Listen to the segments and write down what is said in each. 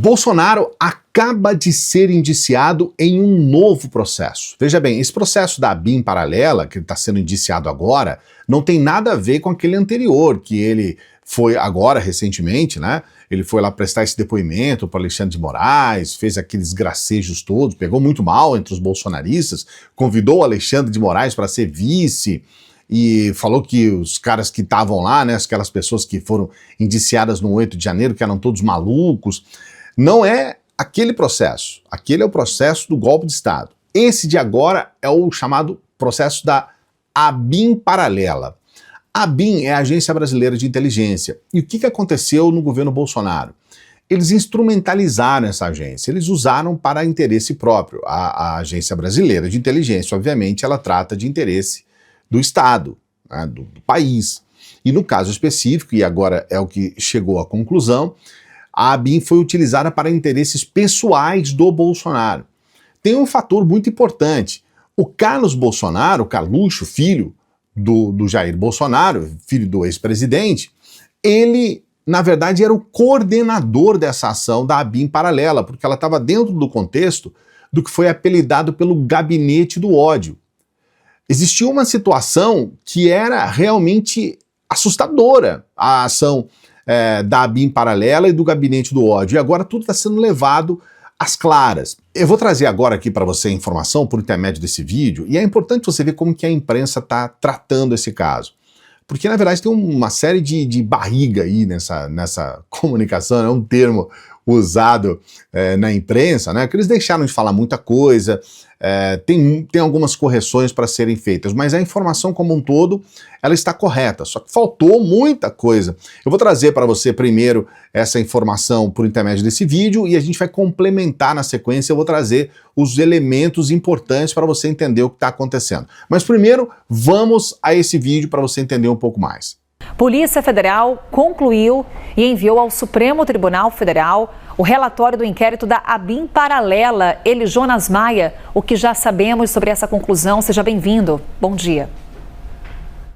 Bolsonaro acaba de ser indiciado em um novo processo. Veja bem, esse processo da ABIN paralela, que ele está sendo indiciado agora, não tem nada a ver com aquele anterior, que ele foi agora, recentemente, né? Ele foi lá prestar esse depoimento para Alexandre de Moraes, fez aqueles gracejos todos, pegou muito mal entre os bolsonaristas, convidou o Alexandre de Moraes para ser vice, e falou que os caras que estavam lá, né, aquelas pessoas que foram indiciadas no 8 de janeiro, que eram todos malucos. Não é aquele processo. Aquele é o processo do golpe de Estado. Esse de agora é o chamado processo da ABIN paralela. A ABIN é a Agência Brasileira de Inteligência. E o que aconteceu no governo Bolsonaro? Eles instrumentalizaram essa agência, eles usaram para interesse próprio. A Agência Brasileira de Inteligência, obviamente, ela trata de interesse do Estado, né, do país. E no caso específico, e agora é o que chegou à conclusão, a ABIN foi utilizada para interesses pessoais do Bolsonaro. Tem um fator muito importante. O Carlos Bolsonaro, o Carluxo, filho do Jair Bolsonaro, filho do ex-presidente, ele, na verdade, era o coordenador dessa ação da ABIN paralela, porque ela estava dentro do contexto do que foi apelidado pelo Gabinete do Ódio. Existia uma situação que era realmente assustadora, a ação da ABIN paralela e do Gabinete do Ódio, e agora tudo está sendo levado às claras. Eu vou trazer agora aqui para você a informação por intermédio desse vídeo, e é importante você ver como que a imprensa está tratando esse caso. Porque, na verdade, tem uma série de barriga aí nessa comunicação, é um termo usado na imprensa, né? Que eles deixaram de falar muita coisa, tem algumas correções para serem feitas, mas a informação como um todo, ela está correta, só que faltou muita coisa. Eu vou trazer para você primeiro essa informação por intermédio desse vídeo e a gente vai complementar na sequência, eu vou trazer os elementos importantes para você entender o que está acontecendo. Mas primeiro, vamos a esse vídeo para você entender um pouco mais. Polícia Federal concluiu e enviou ao Supremo Tribunal Federal o relatório do inquérito da ABIN paralela. Ele, Jonas Maia, o que já sabemos sobre essa conclusão? Seja bem-vindo. Bom dia.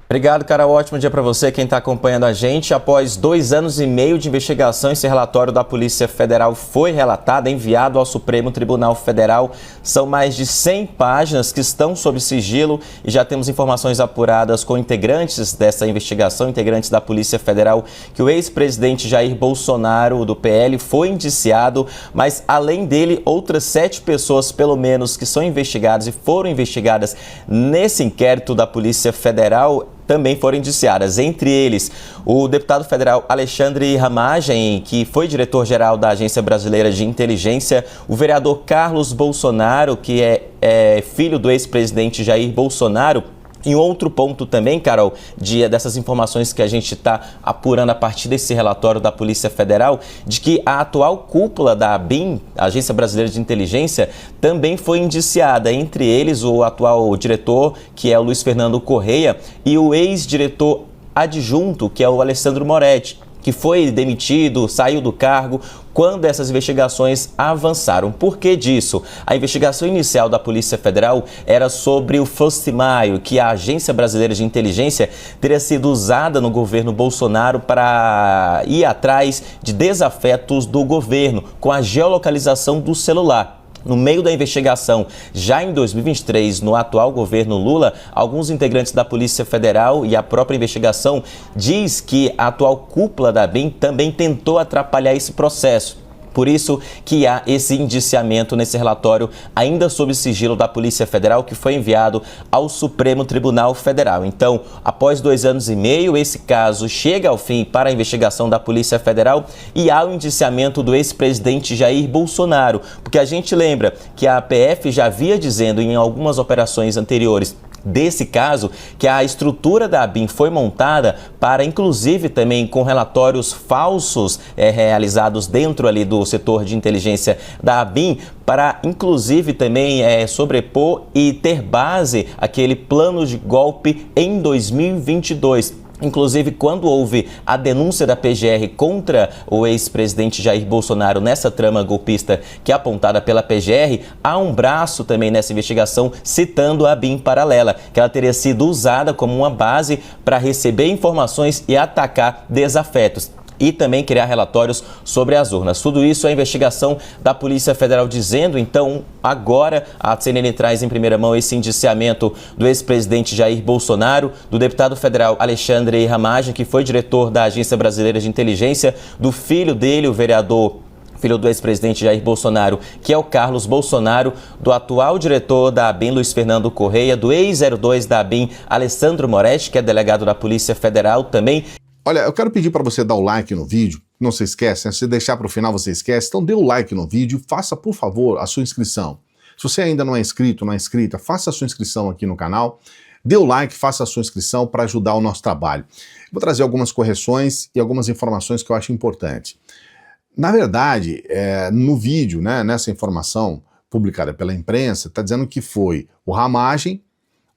Obrigado, cara. Ótimo dia para você, quem está acompanhando a gente. Após 2 anos e meio de investigação, esse relatório da Polícia Federal foi relatado, enviado ao Supremo Tribunal Federal. São mais de 100 páginas que estão sob sigilo e já temos informações apuradas com integrantes dessa investigação, integrantes da Polícia Federal, que o ex-presidente Jair Bolsonaro, do PL, foi indiciado, mas além dele, outras 7 pessoas, pelo menos, que são investigadas e foram investigadas nesse inquérito da Polícia Federal, também foram indiciadas. Entre eles, o deputado federal Alexandre Ramagem, que foi diretor-geral da Agência Brasileira de Inteligência, o vereador Carlos Bolsonaro, que é filho do ex-presidente Jair Bolsonaro. Em outro ponto também, Carol, dessas informações que a gente está apurando a partir desse relatório da Polícia Federal, de que a atual cúpula da ABIN, a Agência Brasileira de Inteligência, também foi indiciada. Entre eles, o atual diretor, que é o Luiz Fernando Correia, e o ex-diretor adjunto, que é o Alessandro Moretti, que foi demitido, saiu do cargo quando essas investigações avançaram. Por que disso? A investigação inicial da Polícia Federal era sobre o First Mile, que a Agência Brasileira de Inteligência teria sido usada no governo Bolsonaro para ir atrás de desafetos do governo com a geolocalização do celular. No meio da investigação, já em 2023, no atual governo Lula, alguns integrantes da Polícia Federal e a própria investigação diz que a atual cúpula da ABIN também tentou atrapalhar esse processo. Por isso que há esse indiciamento nesse relatório, ainda sob sigilo da Polícia Federal, que foi enviado ao Supremo Tribunal Federal. Então, após 2 anos e meio, esse caso chega ao fim para a investigação da Polícia Federal e há o indiciamento do ex-presidente Jair Bolsonaro. Porque a gente lembra que a PF já havia dizendo em algumas operações anteriores desse caso, que a estrutura da ABIN foi montada para, inclusive, também com relatórios falsos realizados dentro ali do setor de inteligência da ABIN, para, inclusive, também sobrepor e ter base aquele plano de golpe em 2022. Inclusive, quando houve a denúncia da PGR contra o ex-presidente Jair Bolsonaro nessa trama golpista que é apontada pela PGR, há um braço também nessa investigação citando a ABIN paralela, que ela teria sido usada como uma base para receber informações e atacar desafetos. e também criar relatórios sobre as urnas. Tudo isso é a investigação da Polícia Federal dizendo, então, agora a CNN traz em primeira mão esse indiciamento do ex-presidente Jair Bolsonaro, do deputado federal Alexandre Ramagem, que foi diretor da Agência Brasileira de Inteligência, do filho dele, o vereador filho do ex-presidente Jair Bolsonaro, que é o Carlos Bolsonaro, do atual diretor da ABIN, Luiz Fernando Correia, do ex-02 da ABIN, Alessandro Moretti, que é delegado da Polícia Federal também. Olha, eu quero pedir para você dar o like no vídeo, não se esquece, né? Se deixar para o final você esquece, então dê o like no vídeo, faça por favor a sua inscrição. Se você ainda não é inscrito, não é inscrita, faça a sua inscrição aqui no canal, dê o like, faça a sua inscrição para ajudar o nosso trabalho. Vou trazer algumas correções e algumas informações que eu acho importante. Na verdade, no vídeo, né, nessa informação publicada pela imprensa, está dizendo que foi o Ramagem,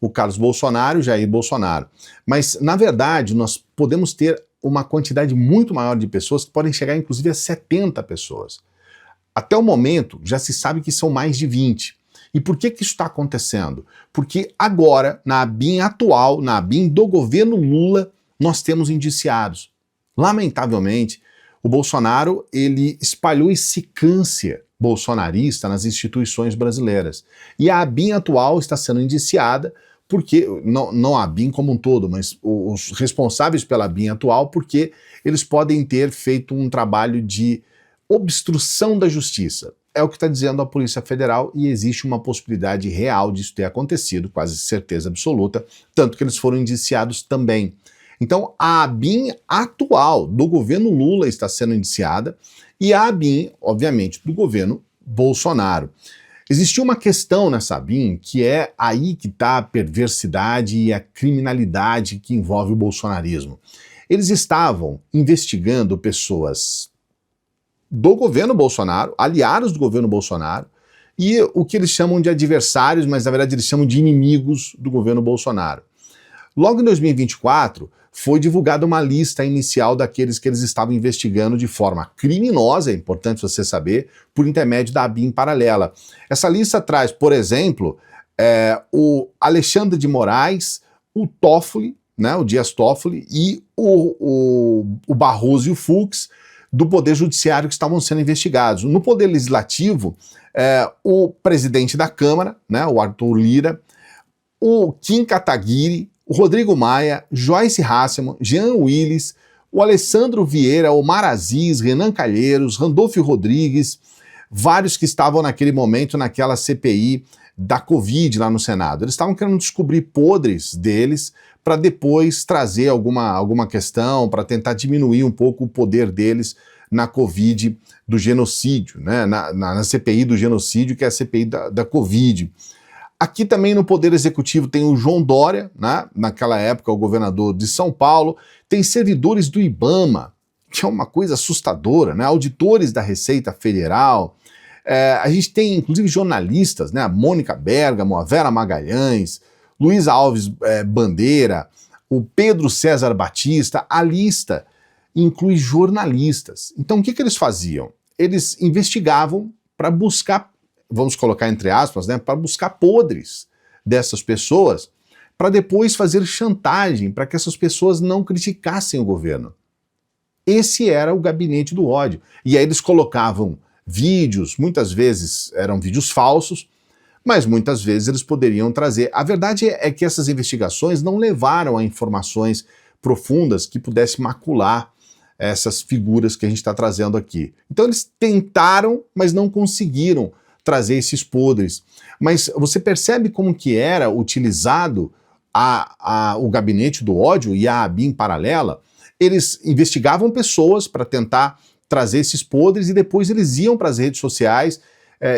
o Carlos Bolsonaro e o Jair Bolsonaro. Mas, na verdade, nós podemos ter uma quantidade muito maior de pessoas, que podem chegar inclusive a 70 pessoas. Até o momento, já se sabe que são mais de 20. E por que isso está acontecendo? Porque agora, na ABIN atual, na ABIN do governo Lula, nós temos indiciados. Lamentavelmente, o Bolsonaro, ele espalhou esse câncer bolsonarista nas instituições brasileiras. E a ABIN atual está sendo indiciada porque, não a ABIN como um todo, mas os responsáveis pela ABIN atual, porque eles podem ter feito um trabalho de obstrução da justiça. É o que está dizendo a Polícia Federal e existe uma possibilidade real disso ter acontecido, quase certeza absoluta, tanto que eles foram indiciados também. Então, a ABIN atual do governo Lula está sendo indiciada e a ABIN, obviamente, do governo Bolsonaro. Existiu uma questão nessa ABIN que é aí que está a perversidade e a criminalidade que envolve o bolsonarismo. Eles estavam investigando pessoas do governo Bolsonaro, aliados do governo Bolsonaro, e o que eles chamam de adversários, mas na verdade eles chamam de inimigos do governo Bolsonaro. Logo em 2024, foi divulgada uma lista inicial daqueles que eles estavam investigando de forma criminosa, é importante você saber, por intermédio da ABIN paralela. Essa lista traz, por exemplo, o Alexandre de Moraes, o Toffoli, né, o Dias Toffoli, e o Barroso e o Fux, do Poder Judiciário, que estavam sendo investigados. No Poder Legislativo, o presidente da Câmara, né, o Arthur Lira, o Kim Kataguiri, o Rodrigo Maia, Joyce Hasselmann, Jean Willis, o Alessandro Vieira, Omar Aziz, Renan Calheiros, Randolfo Rodrigues, vários que estavam naquele momento naquela CPI da Covid lá no Senado. Eles estavam querendo descobrir podres deles para depois trazer alguma questão, para tentar diminuir um pouco o poder deles na Covid do genocídio, né? na CPI do genocídio, que é a CPI da Covid. Aqui também no Poder Executivo tem o João Dória, né? Naquela época o governador de São Paulo, tem servidores do IBAMA, que é uma coisa assustadora, né? Auditores da Receita Federal, a gente tem inclusive jornalistas, né? A Mônica Bergamo, a Vera Magalhães, Luiz Alves Bandeira, o Pedro César Batista. A lista inclui jornalistas. Então o que eles faziam? Eles investigavam para buscar, vamos colocar entre aspas, né, para buscar podres dessas pessoas, para depois fazer chantagem para que essas pessoas não criticassem o governo. Esse era o gabinete do ódio. E aí eles colocavam vídeos, muitas vezes eram vídeos falsos, mas muitas vezes eles poderiam trazer. A verdade é que essas investigações não levaram a informações profundas que pudessem macular essas figuras que a gente está trazendo aqui. Então eles tentaram, mas não conseguiram trazer esses podres. Mas você percebe como que era utilizado o gabinete do ódio e a ABIN paralela? Eles investigavam pessoas para tentar trazer esses podres e depois eles iam para as redes sociais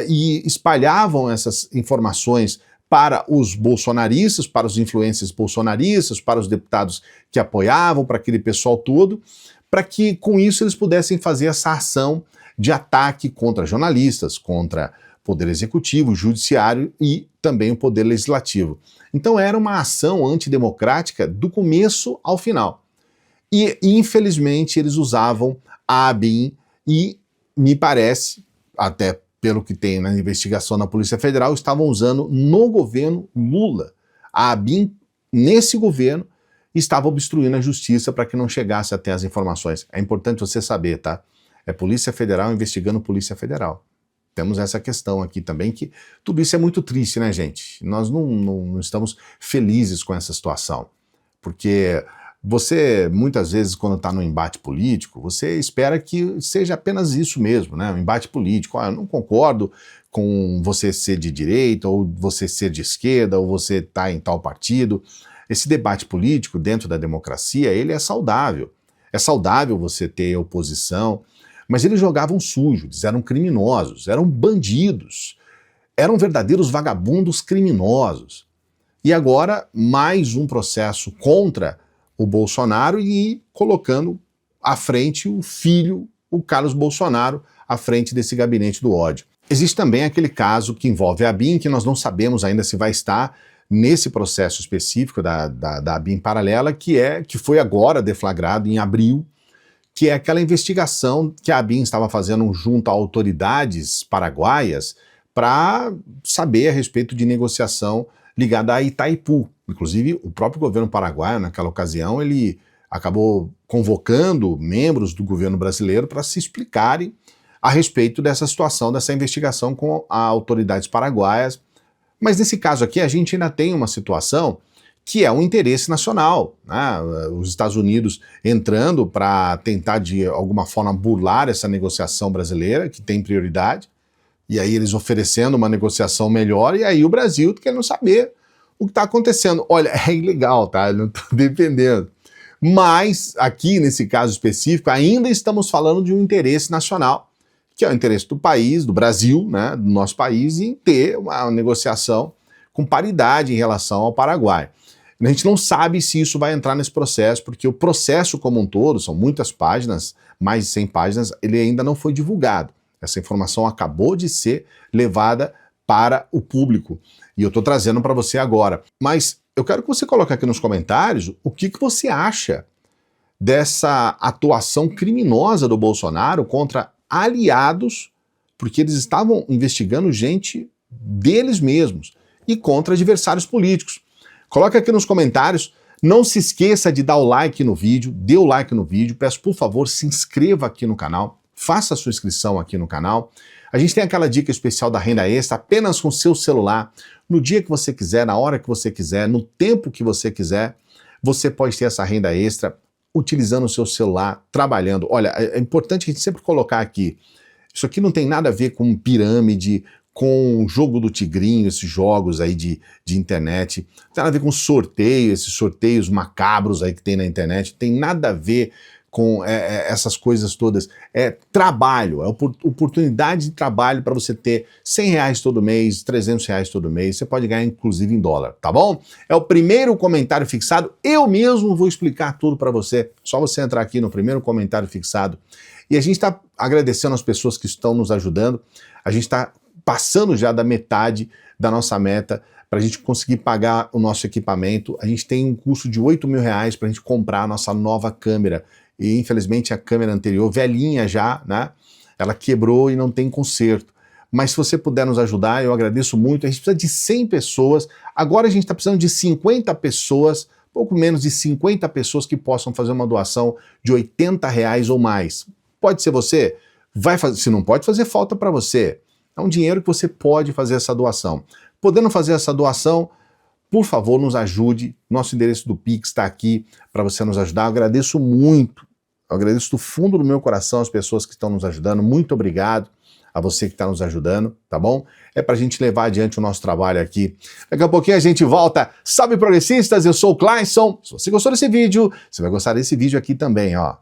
e espalhavam essas informações para os bolsonaristas, para os influencers bolsonaristas, para os deputados que apoiavam, para aquele pessoal todo, para que com isso eles pudessem fazer essa ação de ataque contra jornalistas, contra Poder Executivo, Judiciário e também o Poder Legislativo. Então era uma ação antidemocrática do começo ao final. E infelizmente eles usavam a ABIN e, me parece, até pelo que tem na investigação na Polícia Federal, estavam usando no governo Lula. A ABIN, nesse governo, estava obstruindo a justiça para que não chegasse até as informações. É importante você saber, tá? É Polícia Federal investigando Polícia Federal. Temos essa questão aqui também, que tudo isso é muito triste, né, gente? Nós não estamos felizes com essa situação, porque você, muitas vezes, quando está no embate político, você espera que seja apenas isso mesmo, né? Um embate político. Eu não concordo com você ser de direita, ou você ser de esquerda, ou você estar em tal partido. Esse debate político dentro da democracia, ele é saudável. É saudável você ter oposição, mas eles jogavam sujo, eles eram criminosos, eram bandidos, eram verdadeiros vagabundos criminosos. E agora, mais um processo contra o Bolsonaro e colocando à frente o filho, o Carlos Bolsonaro, à frente desse gabinete do ódio. Existe também aquele caso que envolve a ABIN, que nós não sabemos ainda se vai estar nesse processo específico da ABIN paralela, que foi agora deflagrado em abril, que é aquela investigação que a ABIN estava fazendo junto a autoridades paraguaias para saber a respeito de negociação ligada a Itaipu. Inclusive, o próprio governo paraguaio, naquela ocasião, ele acabou convocando membros do governo brasileiro para se explicarem a respeito dessa situação, dessa investigação com as autoridades paraguaias. Mas nesse caso aqui, a gente ainda tem uma situação que é um interesse nacional, né? Os Estados Unidos entrando para tentar de alguma forma burlar essa negociação brasileira, que tem prioridade, e aí eles oferecendo uma negociação melhor, e aí o Brasil querendo saber o que está acontecendo. Olha, é ilegal, tá? Eu não estou defendendo. Mas aqui, nesse caso específico, ainda estamos falando de um interesse nacional, que é o interesse do país, do Brasil, né, do nosso país, em ter uma negociação com paridade em relação ao Paraguai. A gente não sabe se isso vai entrar nesse processo, porque o processo como um todo, são muitas páginas, mais de 100 páginas, ele ainda não foi divulgado. Essa informação acabou de ser levada para o público, e eu estou trazendo para você agora. Mas eu quero que você coloque aqui nos comentários o que você acha dessa atuação criminosa do Bolsonaro contra aliados, porque eles estavam investigando gente deles mesmos, e contra adversários políticos. Coloca aqui nos comentários, não se esqueça de dar o like no vídeo, dê o like no vídeo, peço por favor, se inscreva aqui no canal, faça a sua inscrição aqui no canal. A gente tem aquela dica especial da renda extra, apenas com seu celular, no dia que você quiser, na hora que você quiser, no tempo que você quiser, você pode ter essa renda extra utilizando o seu celular, trabalhando. Olha, é importante a gente sempre colocar aqui, isso aqui não tem nada a ver com pirâmide, com o jogo do tigrinho, esses jogos aí de internet, não tem nada a ver com sorteio, esses sorteios macabros aí que tem na internet, tem nada a ver com essas coisas todas. É trabalho, é oportunidade de trabalho para você ter R$100 todo mês, R$300 todo mês, você pode ganhar inclusive em dólar, tá bom? É o primeiro comentário fixado, eu mesmo vou explicar tudo para você, só você entrar aqui no primeiro comentário fixado. E a gente está agradecendo as pessoas que estão nos ajudando, a gente está passando já da metade da nossa meta para a gente conseguir pagar o nosso equipamento. A gente tem um custo de R$8 mil para a gente comprar a nossa nova câmera. E infelizmente a câmera anterior, velhinha já, né? Ela quebrou e não tem conserto. Mas se você puder nos ajudar, eu agradeço muito. A gente precisa de 100 pessoas. Agora a gente está precisando de 50 pessoas, pouco menos de 50 pessoas que possam fazer uma doação de R$80 ou mais. Pode ser você? Vai fazer, se não pode, fazer falta para você. É um dinheiro que você pode fazer essa doação. Podendo fazer essa doação, por favor, nos ajude. Nosso endereço do Pix está aqui para você nos ajudar. Eu agradeço muito. Eu agradeço do fundo do meu coração as pessoas que estão nos ajudando. Muito obrigado a você que está nos ajudando, tá bom? É para a gente levar adiante o nosso trabalho aqui. Daqui a pouquinho a gente volta. Salve, progressistas! Eu sou o Clayson. Se você gostou desse vídeo, você vai gostar desse vídeo aqui também, ó.